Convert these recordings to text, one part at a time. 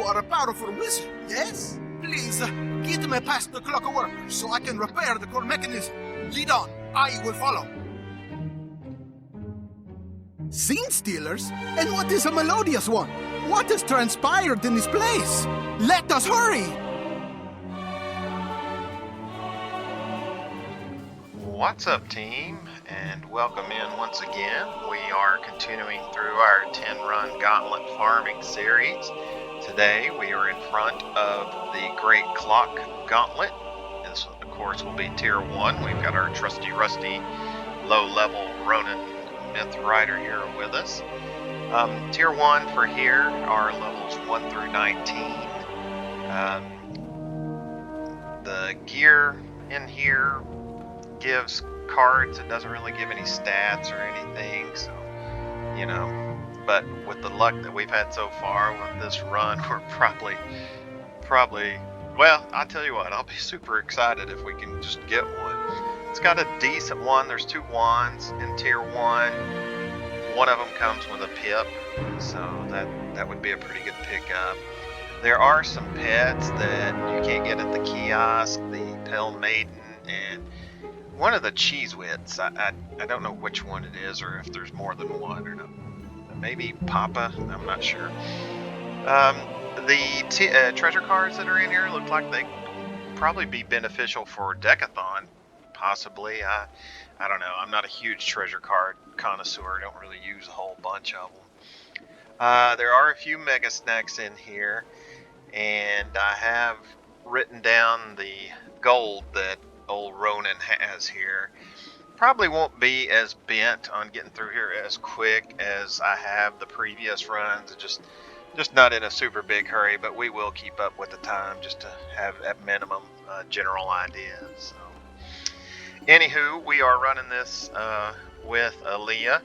are a powerful wizard, yes? Please, get me past the clock workers so I can repair the core mechanism. Lead on. I will follow. Scene stealers? And what is a melodious one? What has transpired in this place? Let us hurry! What's up, team, and welcome in once again. We are continuing through our 10-run Gauntlet Farming Series. Today we are in front of the Great Clock Gauntlet. This, of course, will be Tier 1. We've got our trusty, rusty, low-level Ronin Myth Rider here with us. Tier 1 for here are levels 1 through 19. The gear in here gives cards. It doesn't really give any stats or anything, so you know, but with the luck that we've had so far with this run, we're probably well, I'll tell you what, I'll be super excited if we can just get one. It's got a decent one. There's 2 wands in Tier 1. One of them comes with a pip, so that would be a pretty good pickup. There are some pets that you can't get at the kiosk, the Pale Maiden, and one of the cheese wits. I don't know which one it is, or if there's more than one, or no. Maybe Papa, I'm not sure. The treasure cards that are in here look like they probably be beneficial for Decathon, possibly. I don't know. I'm not a huge treasure card connoisseur. I don't really use a whole bunch of them. There are a few Mega Snacks in here, and I have written down the gold that old Ronin has here. Probably won't be as bent on getting through here as quick as I have the previous runs. Just not in a super big hurry, but we will keep up with the time just to have at minimum general ideas. So, anywho, we are running this with Aaliyah,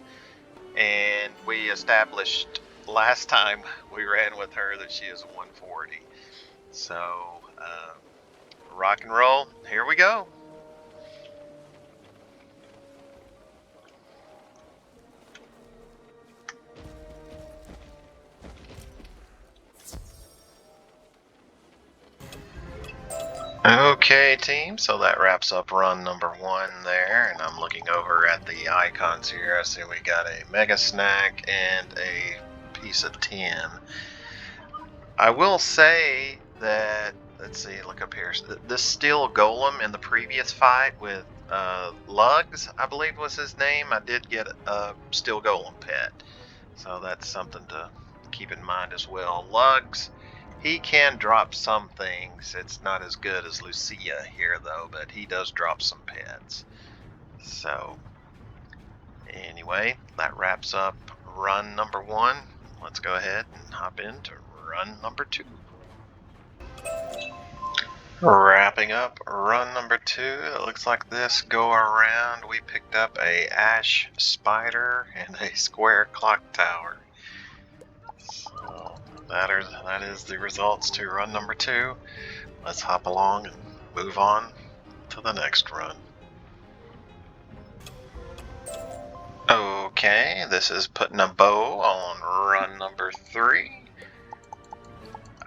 and we established last time we ran with her that she is a 140. So, rock and roll. Here we go. Okay, team, so that wraps up run number 1 there, and I'm looking over at the icons here. I see we got a Mega Snack and a piece of tin. I will say that, let's see, look up here. This Steel Golem in the previous fight with Lugs, I believe was his name, I did get a Steel Golem pet, so that's something to keep in mind as well. Lugs, he can drop some things. It's not as good as Lucia here, though, but he does drop some pets. So, anyway, that wraps up run number 1. Let's go ahead and hop into run number 2. Wrapping up run number 2. It looks like this go around we picked up a Ash Spider and a Square Clock Tower. So that is the results to run number 2. Let's hop along and move on to the next run. Okay, this is putting a bow on run number 3.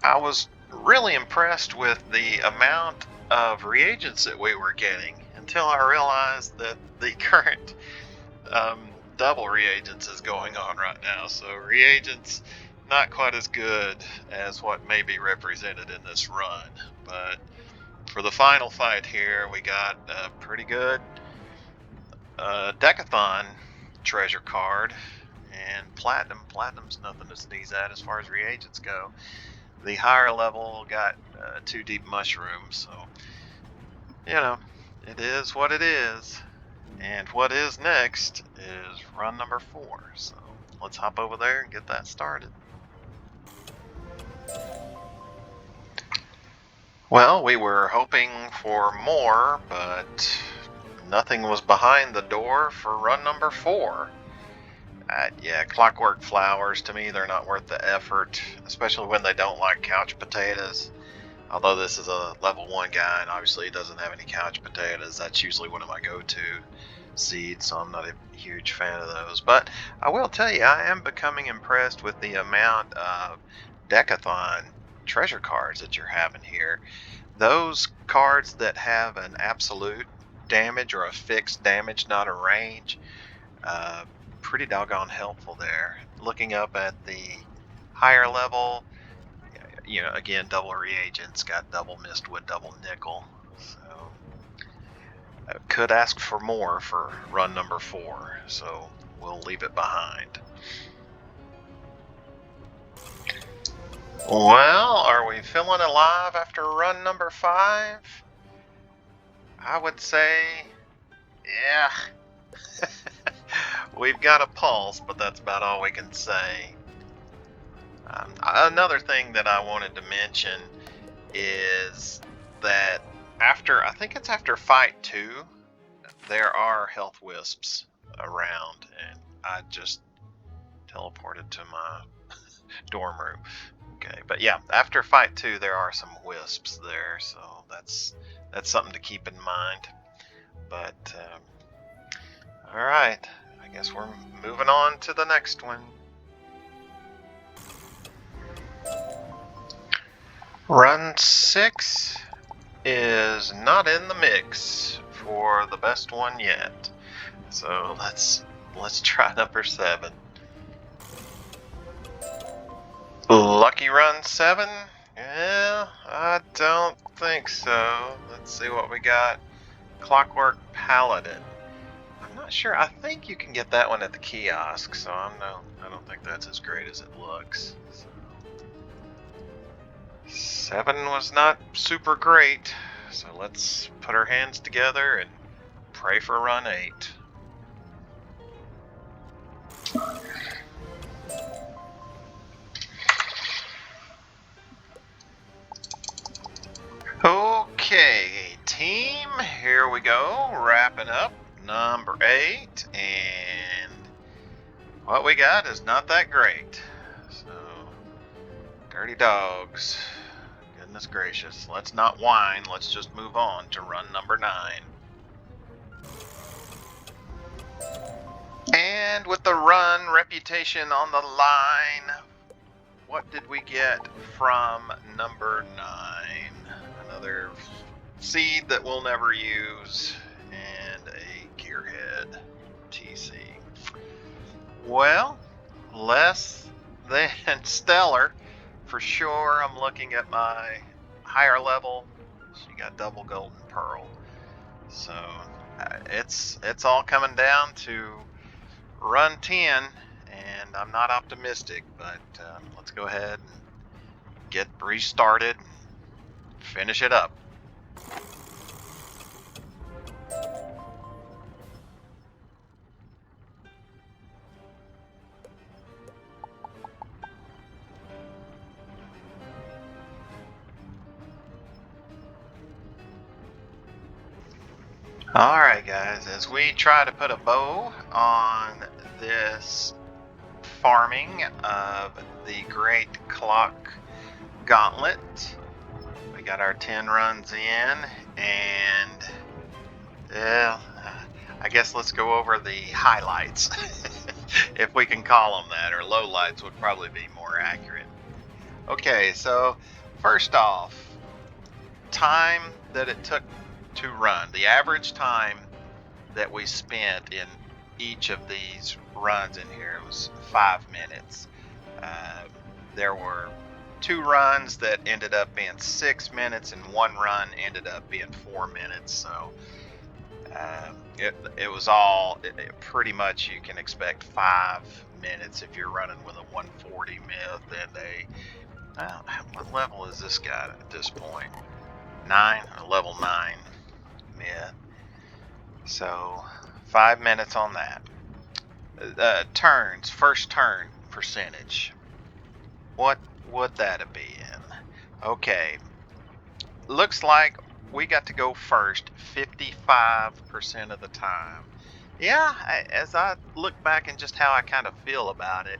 I was really impressed with the amount of reagents that we were getting until I realized that the current double reagents is going on right now. So reagents not quite as good as what may be represented in this run, but for the final fight here, we got a pretty good Decathon treasure card and platinum. Platinum's nothing to sneeze at as far as reagents go. The higher level got 2 deep mushrooms, so you know, it is what it is. And what is next is run number 4. So let's hop over there and get that started. Well, we were hoping for more, but nothing was behind the door for run number 4. Yeah, Clockwork Flowers, to me, they're not worth the effort, especially when they don't like couch potatoes. Although this is a level 1 guy, and obviously he doesn't have any couch potatoes. That's usually one of my go-to seeds, so I'm not a huge fan of those. But I will tell you, I am becoming impressed with the amount of Decathon treasure cards that you're having here. Those cards that have an absolute damage or a fixed damage, not a range, uh, pretty doggone helpful there. Looking up at the higher level, again, double reagents, got double mistwood, double nickel. So I could ask for more for run number 4, so we'll leave it behind. Well, are we feeling alive after run number 5? I would say, yeah. We've got a pulse, but that's about all we can say. Another thing that I wanted to mention is that I think it's after fight 2, there are health wisps around, and I just teleported to my dorm room. Okay, but yeah, after fight 2, there are some wisps there, so that's something to keep in mind. But all right, I guess we're moving on to the next one. Run 6 is not in the mix for the best one yet, so let's try number 7. Lucky run 7? Yeah, I don't think so. Let's see what we got. Clockwork Paladin. I'm not sure. I think you can get that one at the kiosk, so I don't think that's as great as it looks. So 7 was not super great, so let's put our hands together and pray for run 8. Okay, team, here we go, wrapping up number 8, and what we got is not that great. So, dirty dogs. Goodness gracious. Let's not whine. Let's just move on to run number 9. And with the run reputation on the line, what did we get from number 9? Another seed that we'll never use, and a gearhead TC. Well, less than stellar for sure. I'm looking at my higher level. She got double golden pearl, so it's all coming down to run 10, and I'm not optimistic, but let's go ahead and get restarted and finish it up. Alright guys, as we try to put a bow on this farming of the Great Clock Gauntlet, we got our 10 runs in, and I guess let's go over the highlights, if we can call them that, or lowlights would probably be more accurate. Okay, so first off, time that it took to run. The average time that we spent in each of these runs in here was 5 minutes. There were 2 runs that ended up being 6 minutes, and 1 run ended up being 4 minutes. So it was all pretty much, you can expect 5 minutes if you're running with a 140 myth and what level is this guy at this point? 9, level 9 myth. So 5 minutes on that. Turns, first turn percentage. What would that be in? Okay, looks like we got to go first 55% of the time. Yeah, as I look back and just how I kind of feel about it,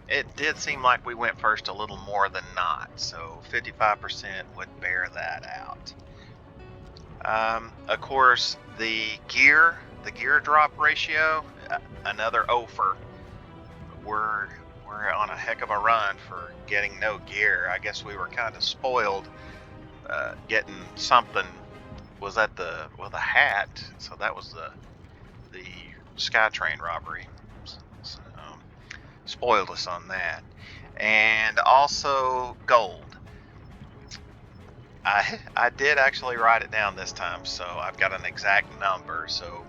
it did seem like we went first a little more than not. So 55% would bear that out. Of course, the gear drop ratio, another offer. We're we're on a heck of a run for getting no gear. I guess we were kind of spoiled getting something. Was that the hat? So that was the SkyTrain robbery. So, spoiled us on that, and also gold. I did actually write it down this time, so I've got an exact number. So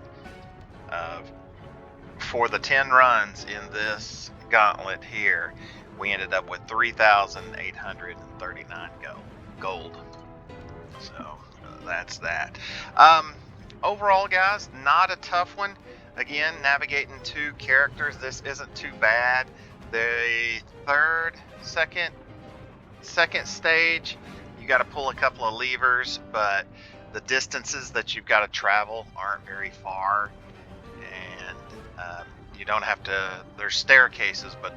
for the 10 runs in this gauntlet here, we ended up with 3,839 gold. So that's that. Overall, guys, not a tough one. Again, navigating 2 characters, this isn't too bad. The second stage, you got to pull a couple of levers, but the distances that you've got to travel aren't very far, and you don't have to. There's staircases, but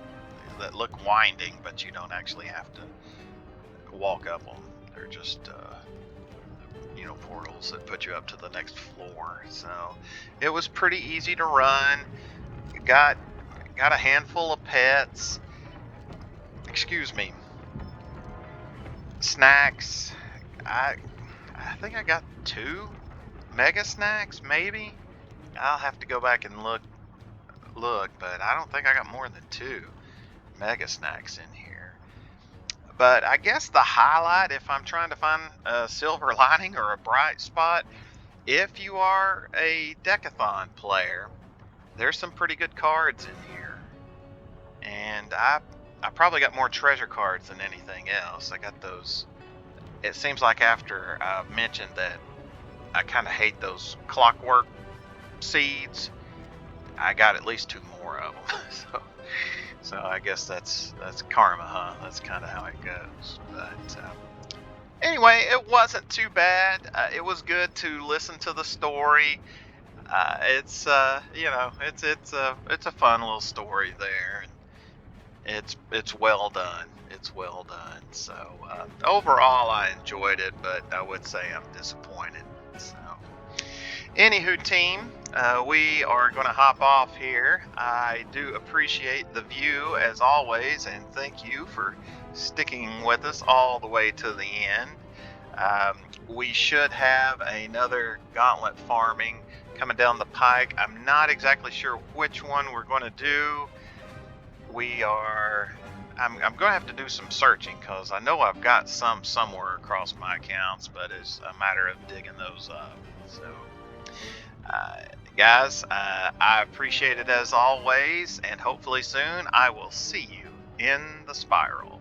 that look winding, but you don't actually have to walk up them. They're just portals that put you up to the next floor. So it was pretty easy to run. Got a handful of pets. Excuse me. Snacks. I think I got 2 mega snacks, maybe. I'll have to go back and look, but I don't think I got more than 2 mega snacks in here. But I guess the highlight, if I'm trying to find a silver lining or a bright spot, if you are a Decathon player, there's some pretty good cards in here. And I probably got more treasure cards than anything else. I got those. It seems like after I mentioned that I kind of hate those clockwork seeds, I got at least 2 more of them. So I guess that's karma, huh? That's kind of how it goes. But anyway, it wasn't too bad. It was good to listen to the story. It's a fun little story there. It's well done. It's well done. So overall, I enjoyed it, but I would say I'm disappointed. So, anywho, team, we are going to hop off here. I do appreciate the view as always, and thank you for sticking with us all the way to the end. We should have another gauntlet farming coming down the pike. I'm not exactly sure which one we're going to do. I'm going to have to do some searching, because I know I've got some somewhere across my accounts, but it's a matter of digging those up. So guys, I appreciate it as always, and hopefully soon I will see you in the spiral.